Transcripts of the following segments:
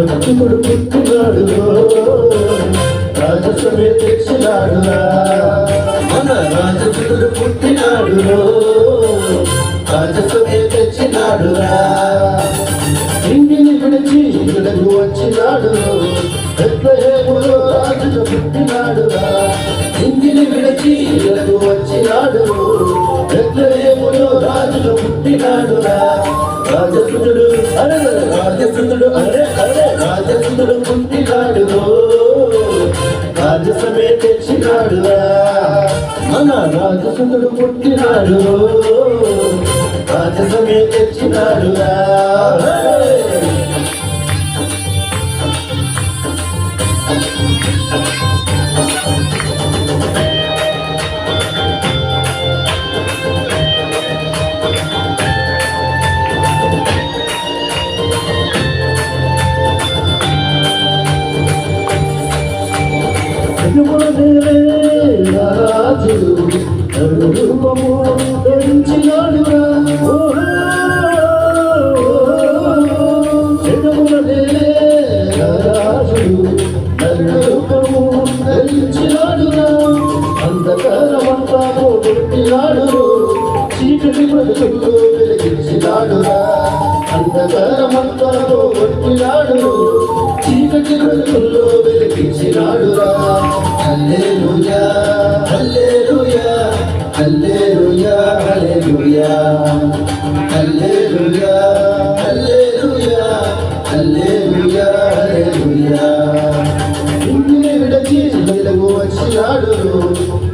భక్తుడు పుట్టినాడు రాజసమే తెచ్చినాడురా మన రాజసుడు పుట్టినాడు రాజసమే తెచ్చినాడురా ఇంటిని విడిచి ఇక్కడకు వచ్చినాడు బెత్లెహేములో రాజుగా పుట్టినాడురా ఇంటిని విడిచి ఇక్కడకు వచ్చినాడు బెత్లెహేములో రాజుగా పుట్టినాడురా రాజసుడు అరే రాజసుడు అరే అరే రాజసుడు పుట్టినాడు రాజసమే తెచ్చినాడురా మన రాజసుడు పుట్టినాడు రాజసమే తెచ్చినాడురా రాజు రూపము ధరించినాడురా రాజు రూపము ధరించినాడురా అంధకారమంతా పోగొట్టినాడు చీకటి బ్రతుకుల్లో వెలిగించినాడురా అంధకారమంతా పోగొట్టినాడు చీకటి బ్రతుకుల్లో వెలిగించినాడురా హల్లెలూయా హల్లెలూయా హల్లెలూయా హల్లెలూయా హల్లెలూయా హల్లెలూయా హల్లెలూయా హల్లెలూయా ఇంటిని విడిచి వెలుగు వచ్చినాడు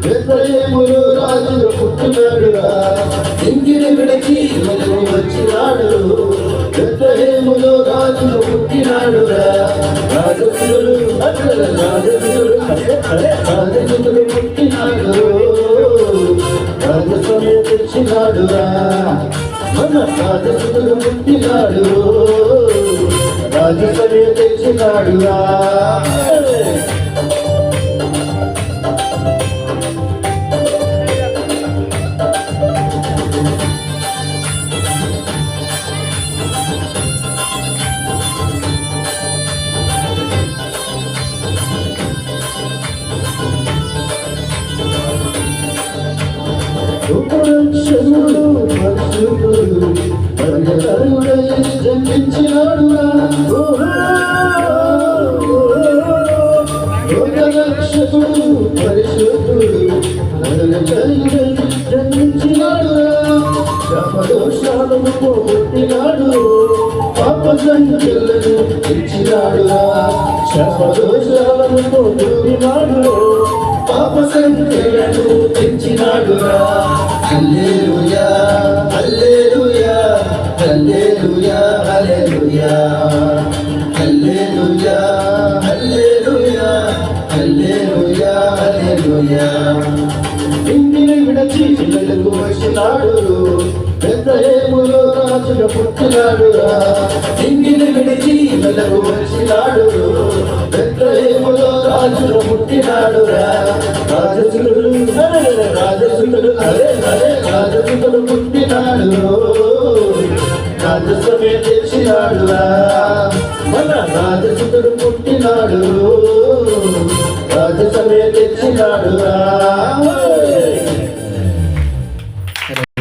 బెత్లెహేములో రాజుగా పుట్టినాడురా ఇంటిని విడిచి వెలుగు వచ్చినాడు బెత్లెహేములో రాజుగా పుట్టినాడురా రాజసుడు రాజసుడు పుట్టినాడు రాజసమే తెచ్చినాడురా మన రాజసుడు పుట్టినాడు రాజసమే తెచ్చినాడురా ఉపరక్షకుడు పరిశుద్ధుడు పరిహరుడై జన్మించినాడురా ఉపరక్షకుడు పరిశుద్ధుడు పరిహరుడై జన్మించినాడురా శాపదోషాలను పోగొట్టినాడు పాప సంఖ్యలను తెచ్చినాడురా శాపదోషాలను పోగొట్టినాడు పాప సంఖ్యలను తెచ్చినాడురా హల్లెలూయా హల్లెలూయా హల్లెలూయా హల్లెలూయా హల్లెలూయా హల్లెలూయా హల్లెలూయా హల్లెలూయా ఇంటిని విడిచి వెలుగు వచ్చినాడు బెత్లెహేములో రాజుగా పుట్టినాడురా ఇంటిని విడిచి వెలుగు వచ్చినాడు బెత్లెహేములో రాజుగా పుట్టినాడురా రాజసుడు రాజసుడు అరే అరే రాజసుడు పుట్టినాడు రాజసమే తెచ్చినాడురా మన రాజసుడు పుట్టినాడు రాజసమే తెచ్చినాడురా